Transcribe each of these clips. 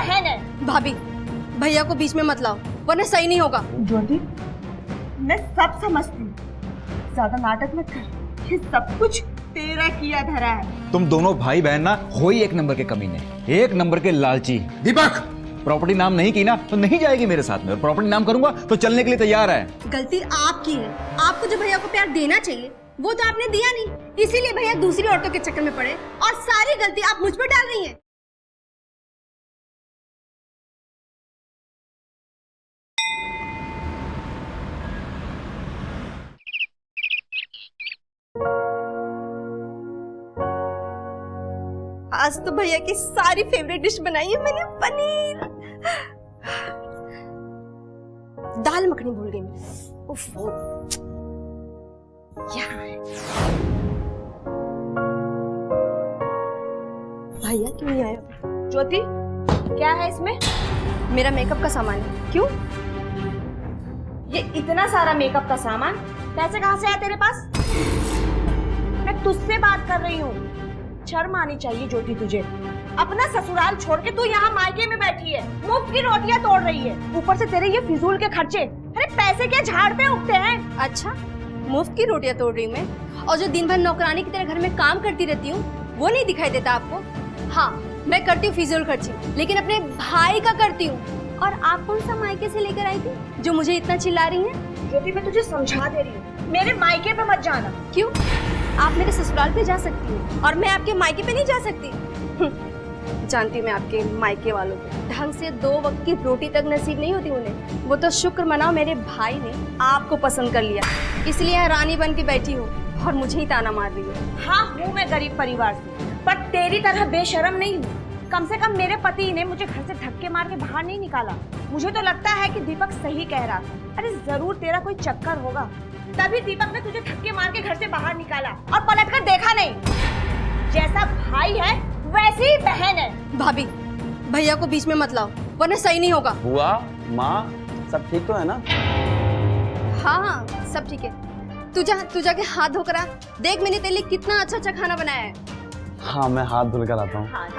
बहन है। भाभी, भैया को बीच में मत लाओ वरना सही नहीं होगा। ज्योति, मैं सब समझती हूँ, ज्यादा नाटक मत कर। ये सब कुछ तेरा किया धरा है। तुम दोनों भाई बहन ना हो ही एक नंबर के कमीने, एक नंबर के लालची। दीपक, प्रॉपर्टी नाम नहीं की ना तो नहीं जाएगी मेरे साथ में, और प्रॉपर्टी नाम करूंगा तो चलने के लिए तैयार है। गलती आपकी है। आपको जो भैया को प्यार देना चाहिए वो तो आपने दिया नहीं, इसीलिए भैया दूसरी औरतों के चक्कर में पड़े और सारी गलती आप मुझ पर डाल रही हैं। आज तो भैया की सारी फेवरेट डिश बनाई है मैंने, पनीर। दाल मखनी भूल गई मैं। उफ, यहाँ है। भैया क्यों नहीं आया? ज्योति, क्या है इसमें? मेरा मेकअप का सामान है। क्यों? ये इतना सारा मेकअप का सामान पैसे कहाँ से आया तेरे पास? मैं तुझसे बात कर रही हूँ। शर्म आनी चाहिए ज्योति तुझे। अपना ससुराल छोड़ के तू यहाँ मायके में बैठी है, मुफ्त की रोटियां तोड़ रही है, ऊपर से तेरे ये फिजूल के खर्चे। अरे पैसे क्या झाड़ पे उगते हैं? अच्छा, मुफ्त की रोटियां तोड़ रही हूँ मैं, और जो दिन भर नौकरानी की तरह घर में काम करती रहती हूँ वो नहीं दिखाई देता आपको? हाँ, मैं करती हूँ फिजूल खर्ची, लेकिन अपने भाई का करती हूँ। और आप कौन सा मायके से लेकर आई थी जो मुझे इतना चिल्ला रही हैं? ज्योति, मैं तुझे समझा दे रही हूँ, मेरे मायके पे मत जाना। क्यों? आप मेरे ससुराल पे जा सकती हैं और मैं आपके मायके पे नहीं जा सकती? जानती हूँ मैं आपके मायके वालों को, ढंग से 2 वक्त की रोटी तक नसीब नहीं होती उन्हें। वो तो शुक्र मनाओ मेरे भाई ने आपको पसंद कर लिया, इसलिए यहाँ रानी बन के बैठी हूँ और मुझे ही ताना मार रही हो। हाँ, हूँ मैं गरीब परिवार से, पर तेरी तरह बेशरम नहीं हूँ। कम से कम मेरे पति ने मुझे घर से धक्के मार के बाहर नहीं निकाला। मुझे तो लगता है कि दीपक सही कह रहा था। अरे जरूर तेरा कोई चक्कर होगा, तभी दीपक ने तुझे धक्के मार के घर से बाहर निकाला और पलटकर देखा नहीं। जैसा भाई है वैसी ही बहन है। भाभी, भैया को बीच में मत लाओ वरना सही नहीं होगा। बुआ, माँ, सब ठीक तो है ना? हाँ हाँ, सब ठीक है। तू जाके हाथ धोकर आ, देख मैंने तेरे लिए कितना अच्छा अच्छा खाना बनाया है। हाँ, मैं हाथ धुल कर आता हूँ। हाँ।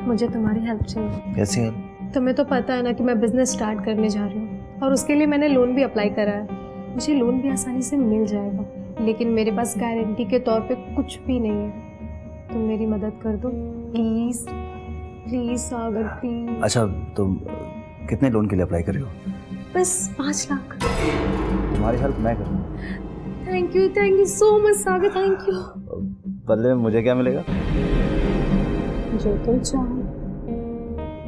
मुझे तुम्हारी हेल्प चाहिए। कैसी हेल्प? तुम्हें तो पता है ना कि मैं बिजनेस स्टार्ट करने जा रही हूँ और उसके लिए मैंने लोन भी अप्लाई करा है। मुझे लोन भी आसानी से मिल जाएगा, लेकिन मेरे पास गारंटी के तौर पे कुछ भी नहीं है। तुम मेरी मदद कर दो प्लीज प्लीज सागर प्लीज। अच्छा, तुम कितने लोन के लिए अप्लाई कर रही हो? बस 5 लाख। तुम्हारी हेल्प मैं करूँ। Thank you so much Sagar, thank you. बदले में मुझे क्या मिलेगा? जो तुम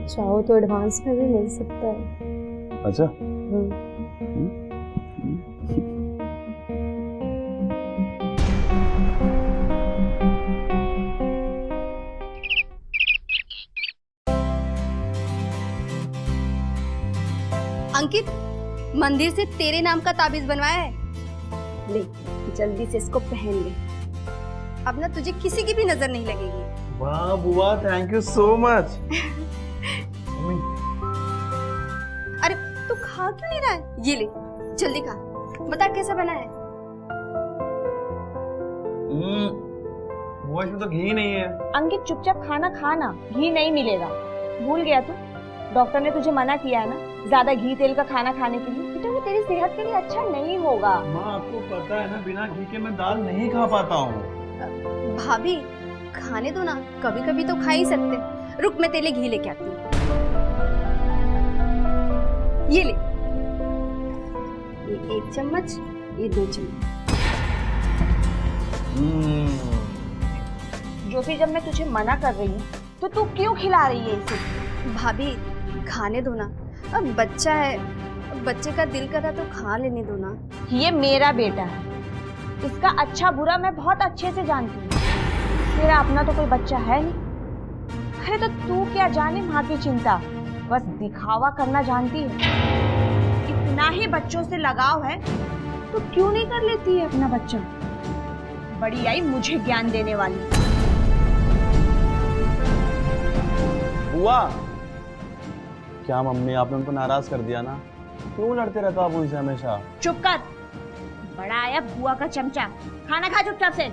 चाहो तो एडवांस में भी मिल सकता है। अच्छा अंकित, मंदिर से तेरे नाम का ताबीज बनवाया है, ले जल्दी से इसको पहन ले, अब ना तुझे किसी की भी नजर नहीं लगेगी। वाह बुआ, थैंक यू सो मच। अरे तू खा क्यों नहीं रहा है? ये ले जल्दी खा, बता कैसा बना है। बुआ, इसमें तो घी नहीं है। अंकित चुपचाप खाना खाना, घी नहीं मिलेगा। भूल गया तू, डॉक्टर ने तुझे मना किया है ना ज्यादा घी तेल का खाना खाने के लिए। बेटा वो तेरी सेहत के लिए अच्छा नहीं होगा। माँ आपको पता है ना, बिना घी के मैं दाल नहीं खा पाता हूँ। भाभी खाने दो ना, कभी कभी तो खा ही सकते। रुक मैं तेरे लिए घी लेके आती हूँ। ये ले, ये 1 चम्मच, ये 2 चम्मच। ज्योति जब मैं तुझे मना कर रही हूँ तो तू क्यों खिला रही है इसे? भाभी खाने दो ना, अब बच्चा है, बच्चे का दिल करा तो खा लेने दो ना। ये मेरा बेटा है, इसका अच्छा बुरा मैं बहुत अच्छे से जानती हूँ। तेरा अपना तो कोई बच्चा है नहीं। अरे तो तू क्या जाने माँ की चिंता, बस दिखावा करना जानती है। इतना ही बच्चों से लगाव है तो क्यों नहीं कर लेती है अपना बच्चा? बड़ी आई मुझे ज्ञान देने वाली। बुआ, क्या मम्मी आपने उनको नाराज कर दिया ना? क्यों लड़ते रहते हो आप उनसे हमेशा? चुप कर, बड़ा आया बुआ का चमचा। खाना खा चुपचाप से।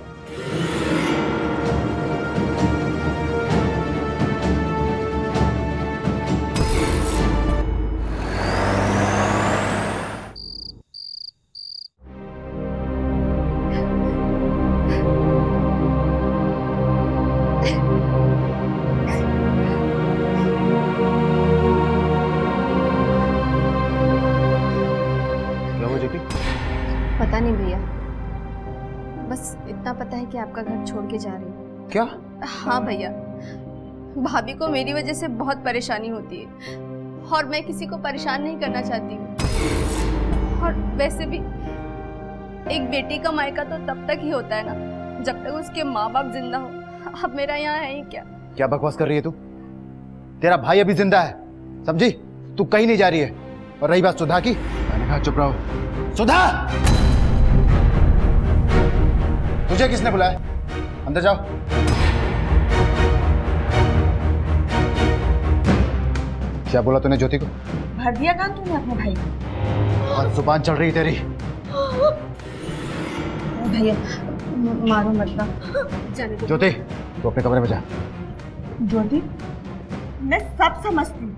पता नहीं भैया, बस इतना पता है कि आपका घर छोड़ के जा रही हूँ। क्या? हाँ भैया, भाभी को मेरी वजह से बहुत परेशानी होती है और मैं किसी को परेशान नहीं करना चाहती हूँ। और वैसे भी एक बेटी का मायका तो तब तक ही होता है ना जब तक उसके माँ बाप जिंदा हो। अब मेरा यहाँ है ही क्या? क्या बकवास कर रही है तू? तेरा भाई अभी जिंदा है, समझी? तू कहीं नहीं जा रही है। और रही बात सुधा की, मैंने कहा चुप रहो। सुधा, तुझे किसने बुलाया? अंदर जाओ। क्या बोला तूने ज्योति को? भर दिया कान तूने अपने भाई को। और जुबान चल रही तेरी। भैया मारो मत ना, जाने दो। ज्योति, तू अपने कमरे में जा। ज्योति, मैं सब समझती हूँ,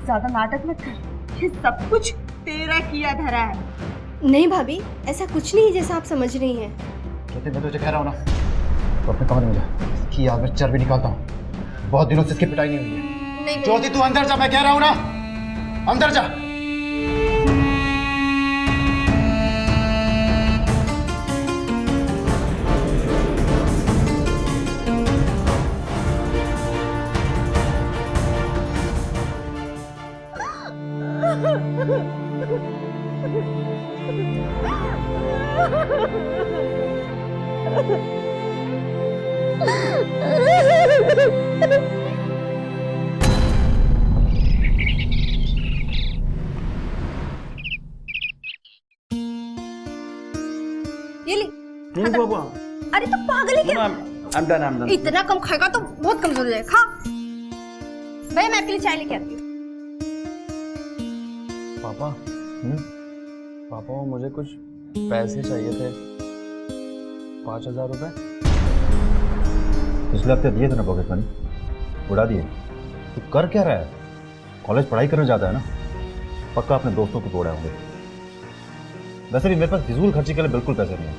ज्यादा नाटक मत कर। ये सब कुछ तेरा किया धरा है। नहीं भाभी, ऐसा कुछ नहीं जैसा आप समझ रही हैं। ज्योति, मैं तुझे कह रहा हूँ ना, तो अपने कमरे में जा। इसकी याद में चर्बी निकालता हूँ, बहुत दिनों से इसकी पिटाई नहीं हुई है। नहीं ज्योति तू अंदर जा, मैं कह रहा हूँ ना, अंदर जा। ये ले। नहीं बाबा, अरे तो पागल है क्या? I'm done. इतना कम खाएगा तो बहुत कमजोर हो जाएगा। खा भैया, मैं आपके लिए चाय लेके आती हूँ। पापा, पापा मुझे कुछ पैसे चाहिए थे, 5,000 रुपए। पिछले हफ्ते दिए थे ना पॉकेट मनी, उड़ा दिए। तू कर क्या रहा है? कॉलेज पढ़ाई करने जाता है ना, पक्का अपने दोस्तों को तोड़े होंगे। वैसे भी मेरे पास फिजूल खर्ची के लिए बिल्कुल पैसे नहीं है।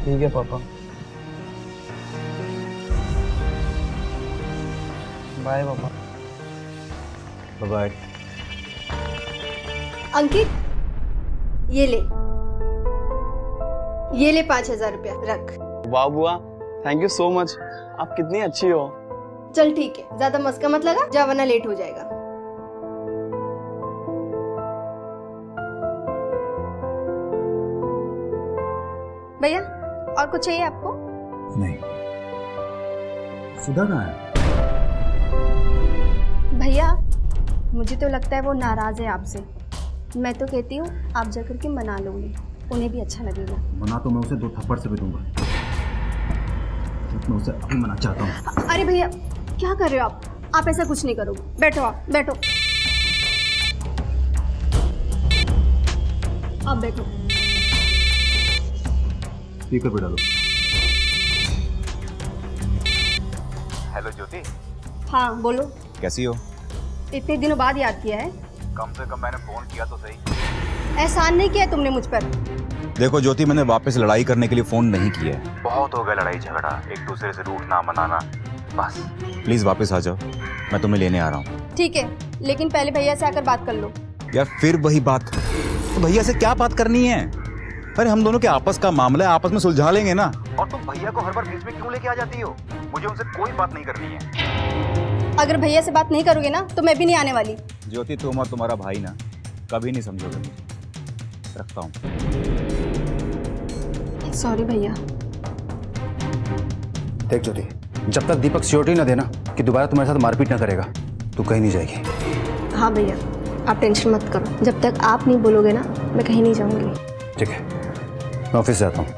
ठीक है पापा, बाय पापा। बाय। अंकित, ये ले 5,000 रुपया रख। वाह बुआ, थैंक यू सो मच। आप कितनी अच्छी हो। चल ठीक है, ज्यादा मस्का मत लगा, जा वरना लेट हो जाएगा। भैया और कुछ चाहिए आपको? नहीं। सुधा कहाँ है? भैया मुझे तो लगता है वो नाराज है आपसे। मैं तो कहती हूँ आप जाकर के मना लोगे, उन्हें भी अच्छा लगेगा। मना तो मैं उसे 2 थप्पड़ से भी दूंगा। मैं उसे अभी मना चाहता हूँ। अरे भैया क्या कर रहे हो आप ऐसा कुछ नहीं करोगे। बैठो आप बैठो। आप बैठो। स्पीकर पे डालो। हेलो ज्योति, हाँ बोलो। कैसी हो? इतने दिनों बाद याद किया है। कम से कम मैंने फोन किया तो सही। एहसान नहीं किया तुमने मुझ पर। देखो ज्योति, मैंने वापस लड़ाई करने के लिए फोन नहीं किया है। बहुत हो गया लड़ाई झगड़ा, एक दूसरे से रूठना मनाना। बस प्लीज वापस आ जाओ, मैं तुम्हें लेने आ रहा हूँ। ठीक है, लेकिन पहले भैया से आकर बात कर लो। यार फिर वही बात, तो भैया से क्या बात करनी है? अरे हम दोनों के आपस का मामला है, आपस में सुलझा लेंगे ना। और तुम भैया को हर बार बीच में क्यों लेके आ जाती हो? मुझे उनसे कोई बात नहीं करनी है। अगर भैया से बात नहीं करोगे ना तो मैं भी नहीं आने वाली। ज्योति तुम और तुम्हारा भाई ना कभी नहीं समझोगे मुझे। रखता हूँ। सॉरी भैया। देख ज्योति, जब तक दीपक सियोरिटी ना देना कि दोबारा तुम्हारे साथ मारपीट ना करेगा, तू कहीं नहीं जाएगी। हाँ भैया आप टेंशन मत करो, जब तक आप नहीं बोलोगे ना मैं कहीं नहीं जाऊंगी। ठीक है, मैं ऑफिस जाता हूँ।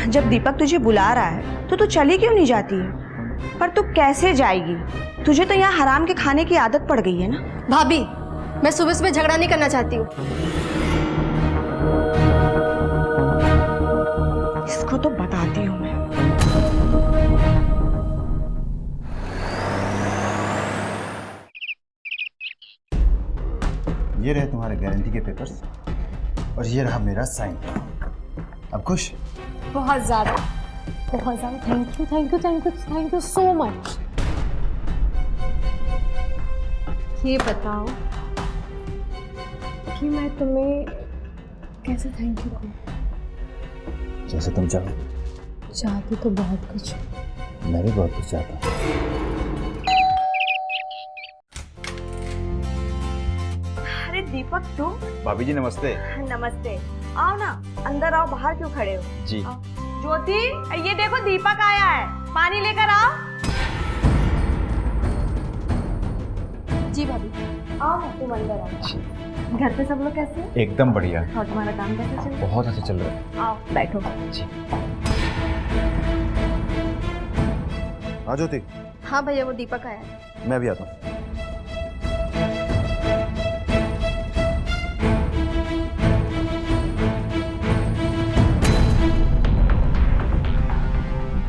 जब दीपक तुझे बुला रहा है तो तू चली क्यों नहीं जाती है? पर तू कैसे जाएगी? तुझे तो यहाँ हराम के खाने की आदत पड़ गई है ना। भाभी मैं सुबह सुबह झगड़ा नहीं करना चाहती हूँ। इसको तो बताती हूँ मैं। ये रहे तुम्हारे गारंटी के पेपर्स और ये रहा मेरा साइन। अब खुश? बहुत ज़्यादा थैंक यू सो मच। ये बताओ कि मैं तुम्हें कैसे थैंक यू कहूँ? जैसे तुम चाहो। चाहती तो बहुत कुछ। मैं भी बहुत कुछ चाहता हूँ। अरे दीपक तुम? भाभी जी नमस्ते। नमस्ते। आओ ना, अंदर आओ, बाहर क्यों खड़े हो? जी। आओ। ज्योति ये देखो दीपक आया है, पानी लेकर आओ। जी भाभी। आओ ना, तुम अंदर आओ। घर पे सब लोग कैसे हैं? एकदम बढ़िया। और तुम्हारा काम कैसे चल रहा है? बहुत अच्छा चल रहा है। आओ बैठो। हाँ ज्योति, हाँ भैया वो दीपक आया है। मैं भी आता हूँ।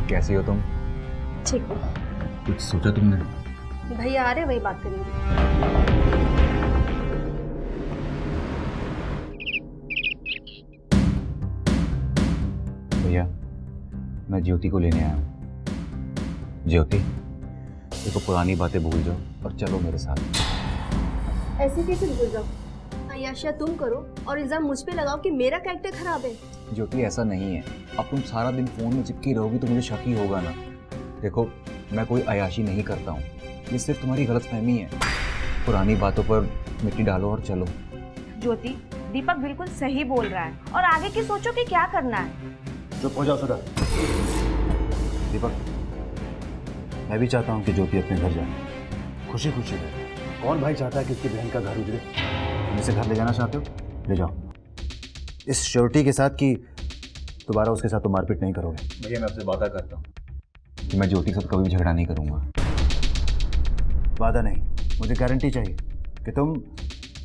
कैसी हो तुम? ठीक है। कुछ सोचा तुमने? भैया आ रहे वही बात करेंगे। भैया मैं ज्योति को लेने आया हूँ। ज्योति देखो, पुरानी बातें भूल जाओ और चलो मेरे साथ। ऐसे कैसे भूल जाओ? अय्याशिया तुम करो और इल्जाम मुझ पे लगाओ कि मेरा कैरेक्टर खराब है। ज्योति ऐसा नहीं है, अब तुम सारा दिन फोन में चिपकी रहोगी तो मुझे शक ही होगा ना। देखो मैं कोई अयाशी नहीं करता हूँ, ये सिर्फ तुम्हारी गलतफहमी है। पुरानी बातों पर मिट्टी डालो और चलो। ज्योति दीपक बिल्कुल सही बोल रहा है, और आगे की सोचो कि क्या करना है। चुप हो जाओ सुधा। दीपक, मैं भी चाहता हूँ कि ज्योति अपने घर जाए, खुशी खुशी रहे। कौन भाई चाहता है कि उसकी बहन का घर उजड़े? तुम इसे घर ले जाना चाहते हो, ले जाओ, इस श्योरिटी के साथ कि दोबारा उसके साथ तो मारपीट नहीं करोगे। भैया मैं आपसे वादा करता हूँ कि मैं ज्योति के साथ कभी भी झगड़ा नहीं करूँगा। वादा नहीं, मुझे गारंटी चाहिए कि तुम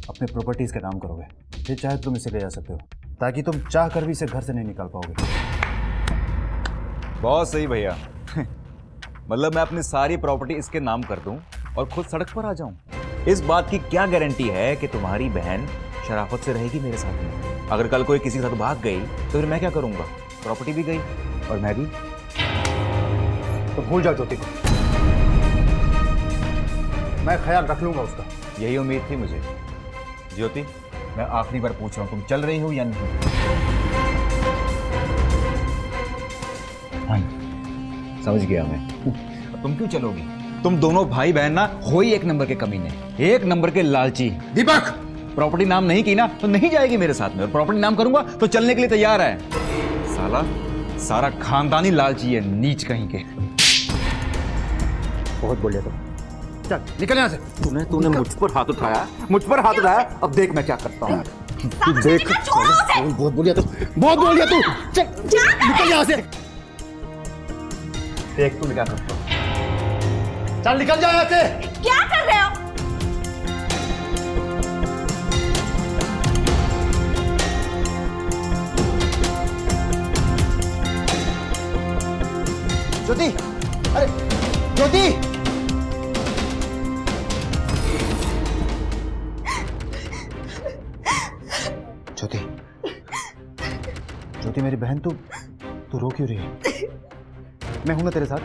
अपने प्रॉपर्टीज का काम करोगे। फिर चाहे तुम इसे ले जा सकते हो, ताकि तुम चाह कर भी इसे घर से नहीं निकाल पाओगे। बहुत सही भैया। मतलब मैं अपनी सारी प्रॉपर्टी इसके नाम कर दूं और खुद सड़क पर आ जाऊं। इस बात की क्या गारंटी है कि तुम्हारी बहन शराफत से रहेगी मेरे साथ में? अगर कल कोई किसी के साथ भाग गई तो फिर मैं क्या करूंगा? प्रॉपर्टी भी गई और मैं भी। तो भूल जाओ ज्योति को, मैं ख्याल रख लूंगा उसका। यही उम्मीद थी मुझे। ज्योति मैं आखिरी बार पूछ रहा हूं, तुम चल रही हो या नहीं? समझ गया मैं। तुम क्यों चलोगी? तुम दोनों भाई बहन ना हो ही एक नंबर के कमीने, एक नंबर के लालची। दीपक, प्रॉपर्टी नाम नहीं की ना तो नहीं जाएगी मेरे साथ में, और प्रॉपर्टी नाम करूंगा तो चलने के लिए तैयार है। साला सारा खानदानी लालची है, नीच कहीं के। बहुत बोल लिया तुम। चल निकल यहाँ से। तूने मुझ पर हाथ उठाया, मुझ पर हाथ उठाया, अब देख मैं क्या करता हूँ। तू देख। बहुत बोल लिया तू, बहुत बोल लिया तू। चल निकल यहाँ से। देख तू क्या करता है। चल निकल जा यहाँ से। क्या कर रहे हो? ज्योति, अरे ज्योति। ज्योति, ज्योति मेरी बहन, तू रो क्यों रही है? मैं हूं ना तेरे साथ।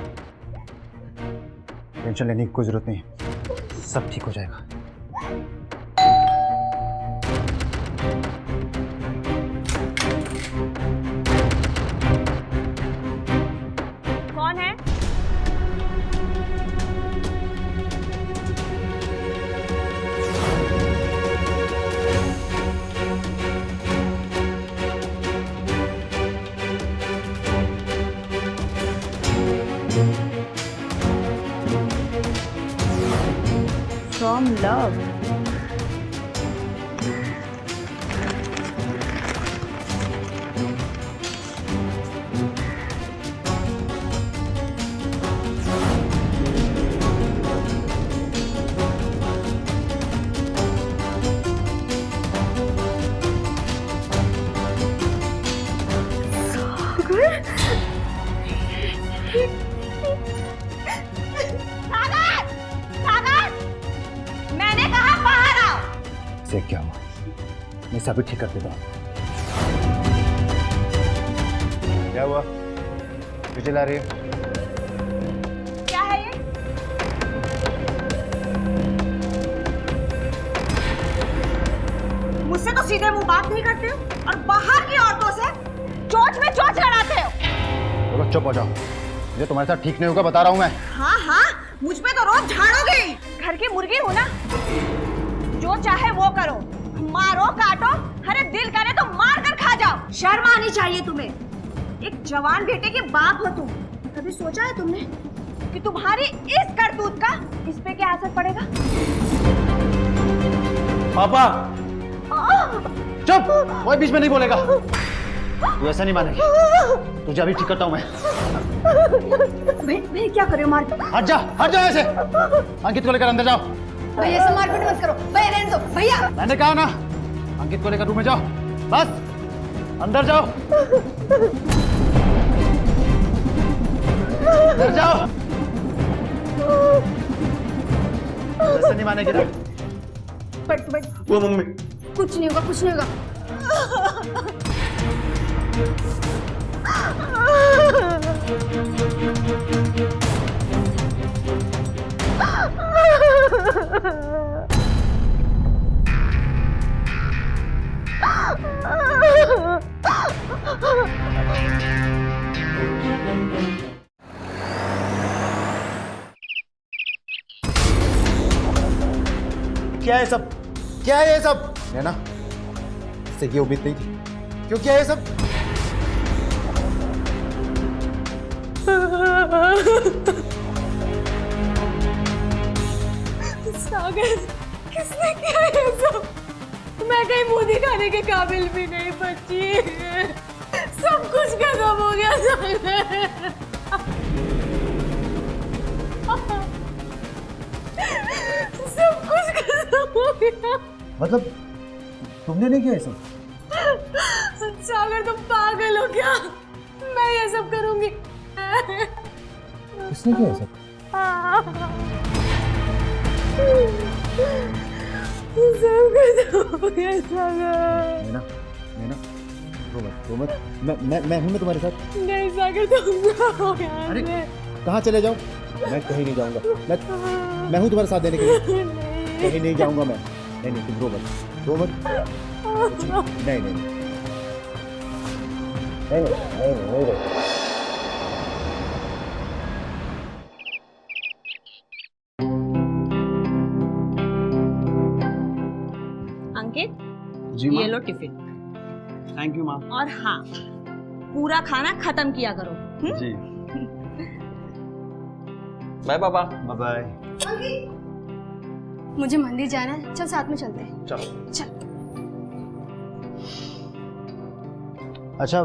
टेंशन लेने की कोई जरूरत नहीं, सब ठीक हो जाएगा। कौन है? From love. से क्या हुआ? मैं सभी ठीक कर देता हूँ। क्या हुआ? क्यों चिल्ला रही है? क्या है ये? मुझसे तो सीधे मुंह बात नहीं करते हो और बाहर की औरतों से चोंच में चोंच लड़ाते हो। चलो चुप हो जाओ, मुझे तुम्हारे साथ ठीक नहीं होगा, बता रहा हूँ मैं। हाँ हाँ, मुझ पे तो रोज झाड़ोगे ही। घर की मुर्गी हूँ ना, जो चाहे वो करो, मारो काटो, अरे दिल करे तो मार कर खा जाओ। शर्म आनी चाहिए तुम्हें, एक जवान बेटे के बाप हो तुम। कभी सोचा है तुमने कि तुम्हारी इस करतूत का इस पे क्या असर पड़ेगा? पापा चुप, कोई बीच में नहीं बोलेगा। तू ऐसा नहीं मानेगी, तुझे अभी ठीक करता हूँ मैं। भाई क्या कर रहे हो? मार हट जा ऐसे। अंकित को लेकर अंदर जाओ। भैया ऐसे मारपीट मत करो, भैया रहने दो भैया। मैंने कहा ना, अंकित को लेकर रूम में जाओ, बस अंदर जाओ। अंदर जाओ। ऐसे नहीं मानेगी ना। बैठ। वो मम्मी, कुछ नहीं होगा, कुछ नहीं होगा। क्या है सब? क्या है ये सब? नैना, इससे ये उम्मीद नहीं थी। क्यों क्या है ये सब? सागर, किसने किया ये सब? मैं कहीं मुंह दिखाने के काबिल भी नहीं बची। सब कुछ खत्म हो गया सागर। सब कुछ खत्म हो गया। मतलब तुमने नहीं किया ये सब? सागर तुम पागल हो क्या? मैं ये सब करूंगी? किसने किया ये सब? सब खत्म हो गया सागर। नैना, रो मत। मैं हूं ना तुम्हारे साथ। नहीं सागर, तुम हो यार। अरे कहाँ चले जाओ? मैं कहीं नहीं जाऊंगा। मैं हूं तुम्हारे साथ देने के लिए। कहीं नहीं जाऊंगा मैं। नहीं तुम रो मत। नहीं जी माँ। ये लो टिफिन। थैंक यू माँ। और हाँ, पूरा खाना खत्म किया करो। जी। बाय पापा। Bye bye. मुझे मंदिर जाना है, चल साथ में चलते हैं। चलो। चल। अच्छा,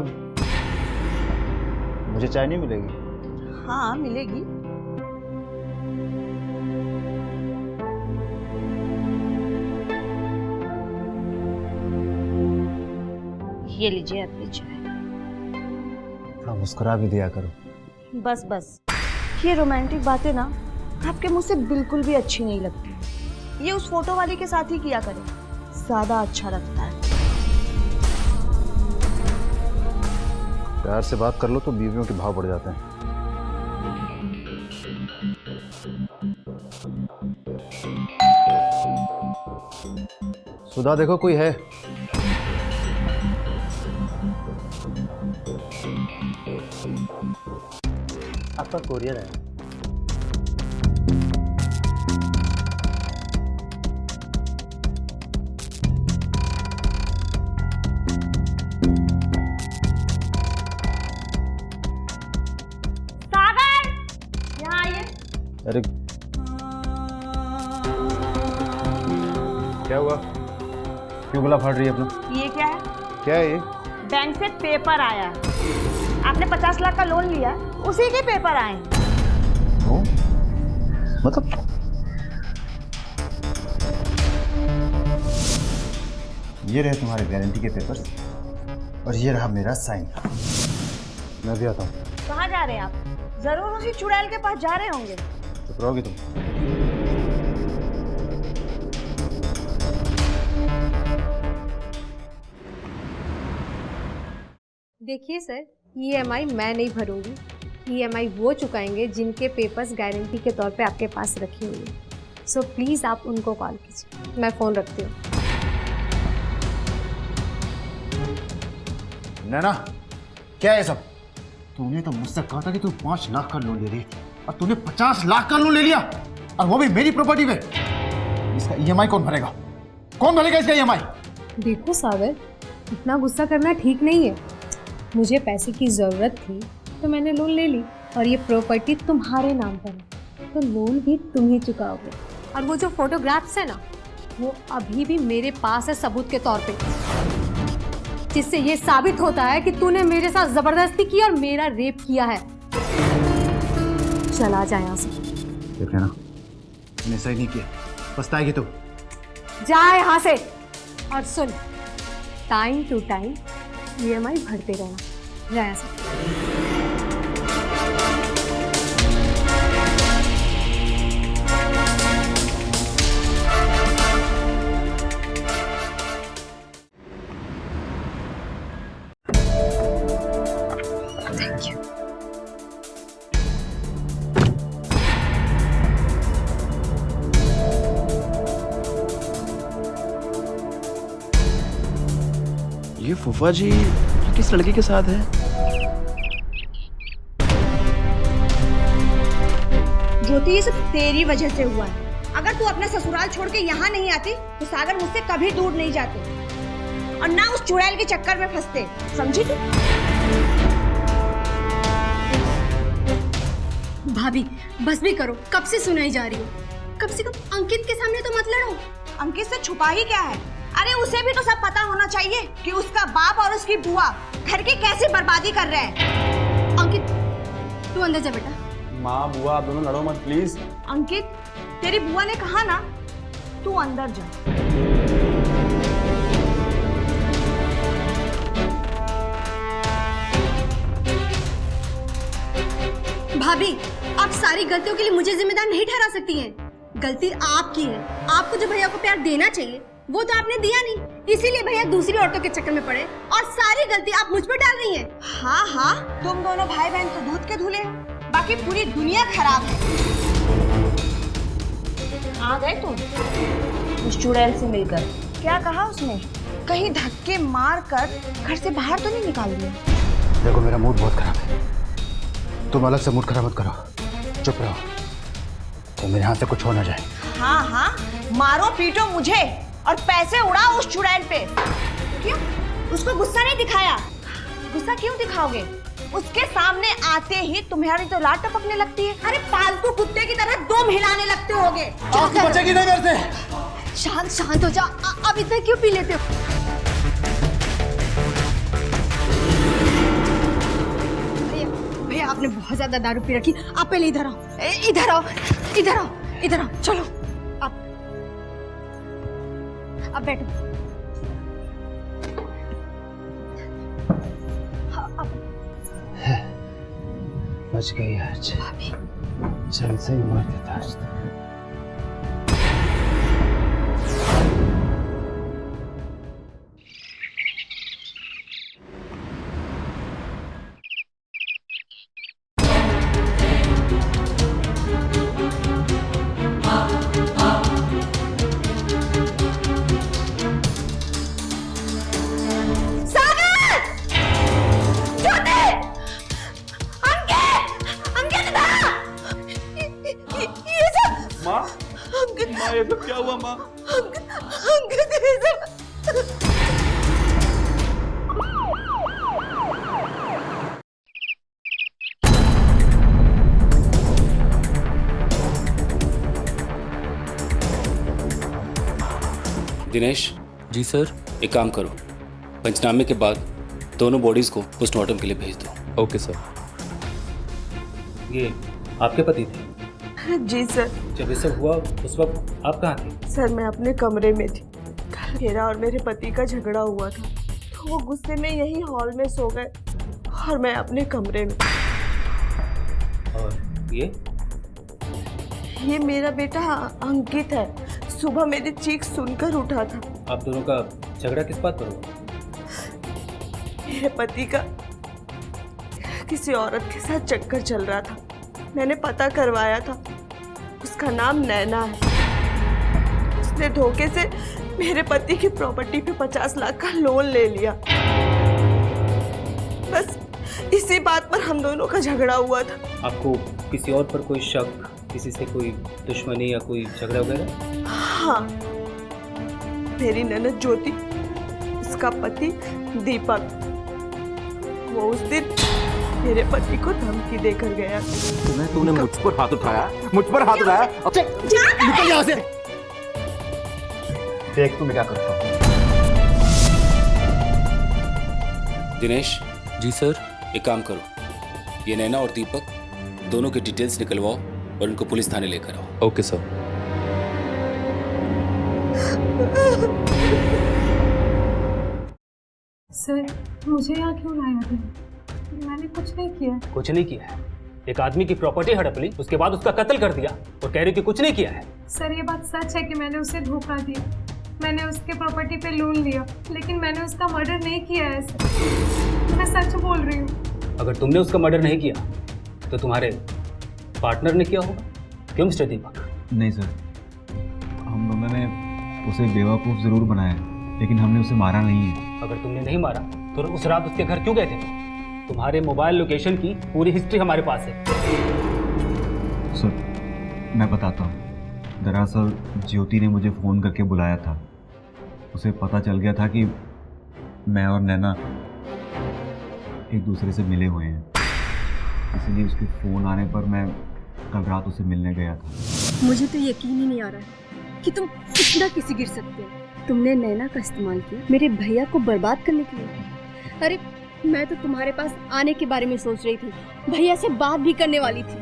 मुझे चाय नहीं मिलेगी? हाँ मिलेगी। ये लीजिए आपकी चाय। थोड़ा मुस्कुरा भी दिया करो। बस बस, ये रोमांटिक बातें ना आपके मुंह से बिल्कुल भी अच्छी नहीं लगती। ये उस फोटो वाले के साथ ही किया करें, ज्यादा अच्छा लगता है। प्यार से बात कर लो तो बीवियों के भाव बढ़ जाते हैं। सुधा देखो, कोई है? आपका कोरियर है। सागर, यहाँ आइए। अरे क्या हुआ? क्यों गला फाड़ रही है अपना? ये क्या है? क्या है ये? बैंक से पेपर आया है। आपने 50 लाख का लोन लिया, उसी के पेपर आए हैं। ओ? मतलब ये रहे तुम्हारे गारंटी के पेपर्स और ये रहा मेरा साइन। मैं भी आता हूँ। कहाँ जा रहे हैं आप? जरूर उसी चुड़ैल के पास जा रहे होंगे। चुप रहोगी तुम? देखिए सर, EMI मैं नहीं भरूंगी। EMI वो चुकाएंगे जिनके पेपर्स गारंटी के तौर पे आपके पास रखे हुए हैं। सो प्लीज़ आप उनको कॉल कीजिए। मैं फ़ोन रखती हूँ। नैना, क्या है सब? तूने तो मुझसे कहा था कि तू 5 लाख का लोन ले रही और तूने 50 लाख का लोन ले लिया, और वो भी मेरी प्रॉपर्टी पे। इसका EMI कौन भरेगा? कौन भरेगा इसका EMI? देखो सागर, इतना गुस्सा करना ठीक नहीं है। मुझे पैसे की ज़रूरत थी तो मैंने लोन ले ली, और ये प्रॉपर्टी तुम्हारे नाम पर है तो लोन भी तुम ही चुकाओगे। और वो जो फोटोग्राफ्स है ना, वो अभी भी मेरे पास है सबूत के तौर पे, जिससे ये साबित होता है कि तूने मेरे साथ ज़बरदस्ती की और मेरा रेप किया है। चला जा यहाँ से। देख लेना, मैंने सही नहीं किया, पछताएगी तू। जा यहाँ से। और सुन, टाइम टू टाइम EMI भरते रहना। जा यहाँ से। ये फूफा जी किस लड़की के साथ है? ज्योति, ये सब तेरी वजह से हुआ है। अगर तू अपना ससुराल छोड़ के यहाँ नहीं आती तो सागर मुझसे कभी दूर नहीं जाते, और ना उस चुड़ैल के चक्कर में फंसते। समझी तू? भाभी बस भी करो, कब से सुनाई जा रही हो। कम से कम अंकित के सामने तो मत लड़ो। अंकित से छुपा ही क्या है? अरे उसे भी तो सब पता होना चाहिए कि उसका बाप और उसकी बुआ घर की कैसी बर्बादी कर रहे हैं। अंकित तू अंदर जा बेटा। माँ बुआ आप दोनों लड़ो मत प्लीज। अंकित, तेरी बुआ ने कहा ना, तू अंदर जा। भाभी आप सारी गलतियों के लिए मुझे जिम्मेदार नहीं ठहरा सकती हैं। गलती आपकी है। आपको जो भैया को प्यार देना चाहिए वो तो आपने दिया नहीं, इसीलिए भैया दूसरी औरतों के चक्कर में पड़े, और सारी गलती आप मुझ पर डाल रही हैं। हाँ हाँ, तुम दोनों भाई बहन तो दूध के धुले, बाकी पूरी दुनिया खराब है। आ गए तुम उस चुड़ैल से मिलकर? क्या कहा उसने? कहीं धक्के मार कर घर से बाहर तो नहीं निकाल दिया? देखो मेरा मूड बहुत खराब है, तुम अलग से मूड खराब मत करो, चुप रहो तो मेरे हाथ से कुछ हो ना जाए। हाँ हाँ, मारो पीटो मुझे, और पैसे उड़ाओ उस चुड़ैल पे। क्यों? उसको गुस्सा नहीं दिखाया? गुस्सा क्यों दिखाओगे? उसके सामने आते ही तुम्हारी तो लाट टपकने लगती है। अरे पालतू कुत्ते की तरह दुम हिलाने लगते होगे। आपकी बचेगी नहीं मेरे से। शांत शांत हो जा। अब इतना क्यों पी लेते हो? भैया आपने बहुत ज्यादा दारू पी रखी। आप पहले इधर आओ, इधर आओ, इधर आओ, इधर आओ। चलो अब बैठो। बच गई आज। चल से ही मार देता आज तक। ये सब क्या हुआ माँ? दिनेश, जी सर। एक काम करो, पंचनामे के बाद दोनों बॉडीज को पोस्टमार्टम के लिए भेज दो। Okay sir. ये आपके पति थे? जी सर। जब ये सब हुआ उस वक्त आप कहाँ थे? सर मैं अपने कमरे में थी। कल मेरा और मेरे पति का झगड़ा हुआ था, तो वो गुस्से में यही हॉल में सो गए और मैं अपने कमरे में। और ये मेरा बेटा अंकित है। सुबह मेरी चीख सुनकर उठा था। आप दोनों का झगड़ा किस बात पर हुआ? मेरे पति का किसी औरत के साथ चक्कर चल रहा था। मैंने पता करवाया था, उसका नाम नैना है। उसने धोखे से मेरे पति की प्रॉपर्टी पे 50 लाख का लोन ले लिया। बस इसी बात पर हम दोनों का झगड़ा हुआ था। आपको किसी और पर कोई शक, किसी से कोई दुश्मनी या कोई झगड़ा वगैरह? हाँ, मेरी ननद ज्योति, उसका पति दीपक, वो उस दिन मेरे पति को धमकी देकर गया। तूने मुझ पर हाथ उठाया, मुझ पर हाथ उठाया। निकल यहाँ से। देख तू मैं क्या करता हूँ। दिनेश, जी सर। एक काम करो, ये नैना और दीपक दोनों के डिटेल्स निकलवाओ और उनको पुलिस थाने लेकर आओ। Okay sir. सर मुझे यहाँ क्यों लाया था? मैंने कुछ नहीं किया। कुछ नहीं किया है? एक आदमी की प्रॉपर्टी हड़प ली, उसके बाद उसका कत्ल कर दिया और कह रहे कि कुछ नहीं किया है। सर ये बात सच है कि मैंने उसे धोखा दिया। मैंने उसके प्रॉपर्टी पे लोन लिया, लेकिन मैंने उसका मर्डर नहीं किया है सर। मैं सच बोल रही हूँ। अगर तुमने उसका मर्डर नहीं किया तो तुम्हारे पार्टनर ने किया होगा। क्यों मिस्टर दीपक? नहीं सर, हम दोनों ने उसे बेवकूफ़ ज़रूर बनाया, लेकिन हमने उसे मारा नहीं है। अगर तुमने नहीं मारा तो उस रात उसके घर क्यों गए थे? तुम्हारे मोबाइल लोकेशन की पूरी हिस्ट्री हमारे पास है। सर मैं बताता हूँ। दरअसल ज्योति ने मुझे फ़ोन करके बुलाया था। उसे पता चल गया था कि मैं और नैना एक दूसरे से मिले हुए हैं, इसलिए उसके फ़ोन आने पर मैं कल रात उसे मिलने गया था। मुझे तो यकीन ही नहीं आ रहा है कि तुम इतना किसी गिर सकते हो। तुमने नैना का इस्तेमाल किया मेरे भैया को बर्बाद करने के लिए। अरे मैं तो तुम्हारे पास आने के बारे में सोच रही थी, भैया से बात भी करने वाली थी,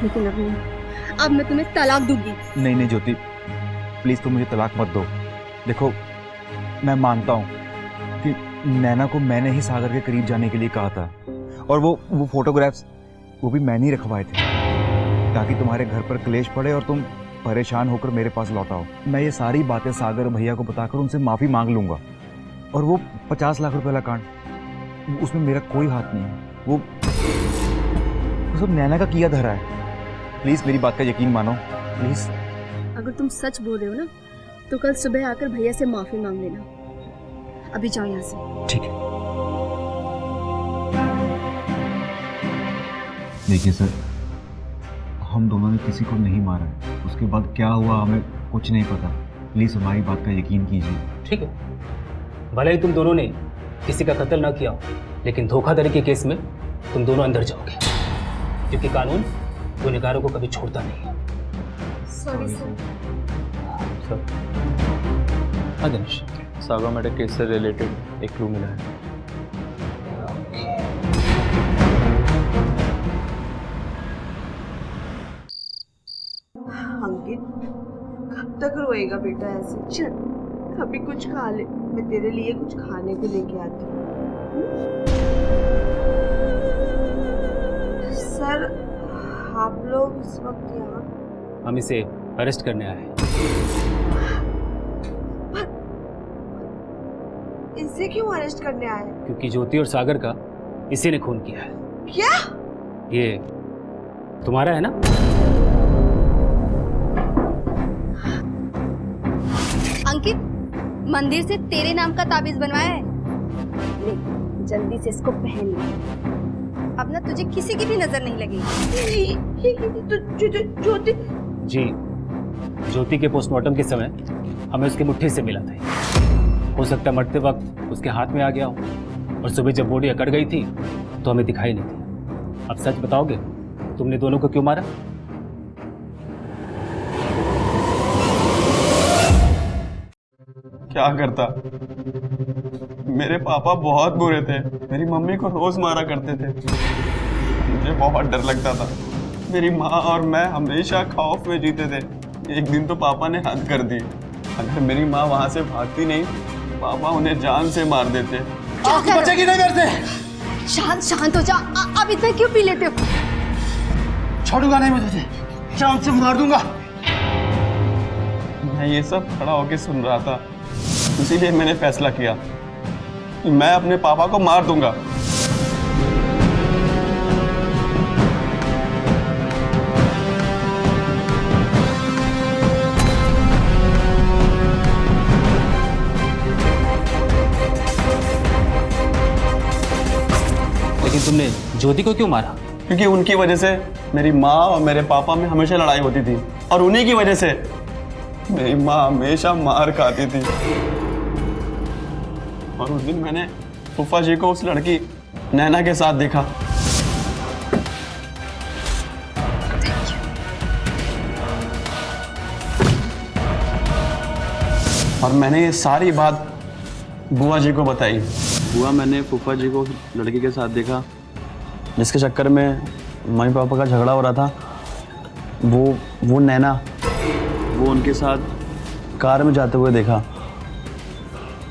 लेकिन अब नहीं। अब मैं तुम्हें तलाक दूंगी। नहीं नहीं ज्योति, प्लीज तुम मुझे तलाक मत दो। देखो मैं मानता हूँ कि नैना को मैंने ही सागर के करीब जाने के लिए कहा था, और वो फोटोग्राफ्स वो भी मैंने ही रखवाए थे ताकि तुम्हारे घर पर क्लेश पड़े और तुम परेशान होकर मेरे पास लौट आओ। मैं ये सारी बातें सागर भैया को बताकर उनसे माफ़ी मांग लूँगा, और वो 50 लाख रुपए वाला कांड, उसमें मेरा कोई हाथ नहीं है। वो सब नैना का किया धरा है। प्लीज़ मेरी बात का यकीन मानो, प्लीज़। अगर तुम सच बोल रहे हो ना तो कल सुबह आकर भैया से माफी मांग लेना। अभी जाओ यहाँ से। ठीक है। देखिए सर, हम दोनों ने किसी को नहीं मारा है। उसके बाद क्या हुआ हमें कुछ नहीं पता, प्लीज़ हमारी बात का यकीन कीजिए। ठीक है, भले ही तुम दोनों ने किसी का कत्ल ना किया हो, लेकिन धोखाधड़ी के केस में तुम दोनों अंदर जाओगे, क्योंकि कानून गुनहगारों को कभी छोड़ता नहीं है। Sorry sir. हाँ दिनेश, सागा मेरे केस से रिलेटेड एक क्लू मिला है। अंकित, कब तक रोएगा बेटा ऐसे? चल कभी कुछ खा ले, मैं तेरे लिए कुछ खाने को लेके आती हूँ। सर, आप लोग इस वक्त यहाँ? हम इसे अरेस्ट करने आए हैं। इसे क्यों अरेस्ट करने आए? क्योंकि ज्योति और सागर का इसी ने खून किया है। क्या? ये तुम्हारा है ना? अंकित, मंदिर से तेरे नाम का ताबीज बनवाया है। ले, जल्दी से इसको पहन ले, अब ना तुझे किसी की भी नजर नहीं लगेगी। ज्योति? जी, ज्योति के पोस्टमार्टम के समय हमें उसकी मुट्ठी से मिला था। हो सकता है मरते वक्त उसके हाथ में आ गया हो, और सुबह जब बॉडी अकड़ गई थी तो हमें दिखाई नहीं थी। अब सच बताओगे, तुमने दोनों को क्यों मारा? क्या करता? मेरे पापा बहुत बुरे थे, मेरी मम्मी को रोज मारा करते थे। मुझे बहुत डर लगता था। मेरी माँ और मैं हमेशा खौफ में जीते थे। एक दिन तो पापा ने हद कर दी। अगर मेरी माँ वहां से भागती नहीं, पापा उन्हें जान से मार देते। बचेगी नहीं मेरे से। शांत हो जा। अब इतना क्यों पी लेते हो? छोड़ूंगा नहीं मैं तुझे, जान से मार दूंगा। मैं ये सब खड़ा होके सुन रहा था, इसीलिए मैंने फैसला किया कि मैं अपने पापा को मार दूंगा। लेकिन तुमने ज्योति को क्यों मारा? क्योंकि उनकी वजह से मेरी माँ और मेरे पापा में हमेशा लड़ाई होती थी, और उन्हीं की वजह से मेरी माँ हमेशा मार खाती थी। और उस दिन मैंने फूफा जी को उस लड़की नैना के साथ देखा। और मैंने ये सारी बात बुआ जी को बताई। बुआ, मैंने फूफा जी को लड़की के साथ देखा, जिसके चक्कर में मम्मी पापा का झगड़ा हो रहा था। वो नैना, वो उनके साथ कार में जाते हुए देखा।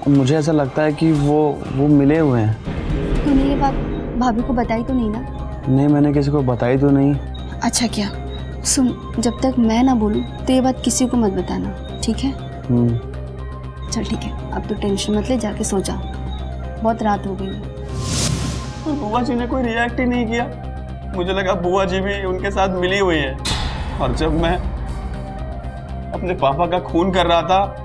मुझे ऐसा लगता है कि वो मिले हुए हैं। तूने ये बात भाभी को बताई तो नहीं ना? नहीं, मैंने किसी को बताई तो नहीं। अच्छा किया। सुन, जब तक मैं ना बोलूं तो ये बात किसी को मत बताना, ठीक है? चल ठीक है, अब तो टेंशन मत ले, जाके सो जा, बहुत रात हो गई है। तो बुआ जी ने कोई रिएक्ट ही नहीं किया। मुझे लगा बुआ जी भी उनके साथ मिली हुई है। और जब मैं अपने पापा का खून कर रहा था,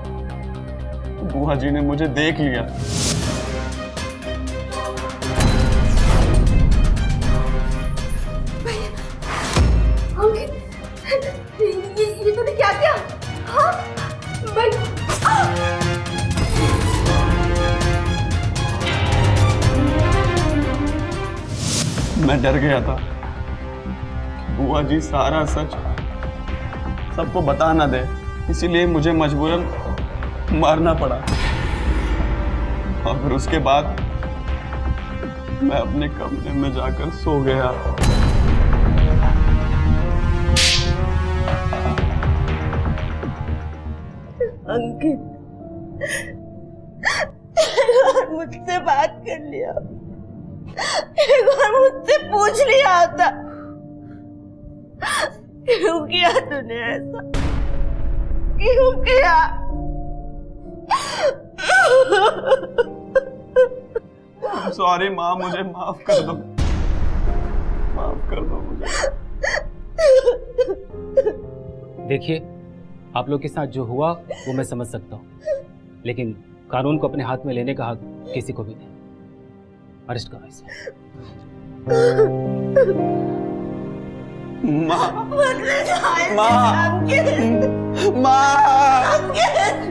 बुआ जी ने मुझे देख लिया। ये तूने क्या किया? हाँ? मैं डर गया था बुआ जी सारा सच सबको बता ना दे, इसीलिए मुझे मजबूरन मारना पड़ा। और फिर उसके बाद मैं अपने कमरे में जाकर सो गया। अंकित, मुझसे बात कर लिया, एक बार मुझसे पूछ लिया होता। क्यों किया तूने ऐसा? क्यों किया? सॉरी माँ, मुझे माफ कर दो, माफ कर दो मुझे। देखिए, आप लोग के साथ जो हुआ वो मैं समझ सकता हूँ, लेकिन कानून को अपने हाथ में लेने का हक किसी को भी नहीं। अरेस्ट करो इसे। माँ माँ माँ अंकित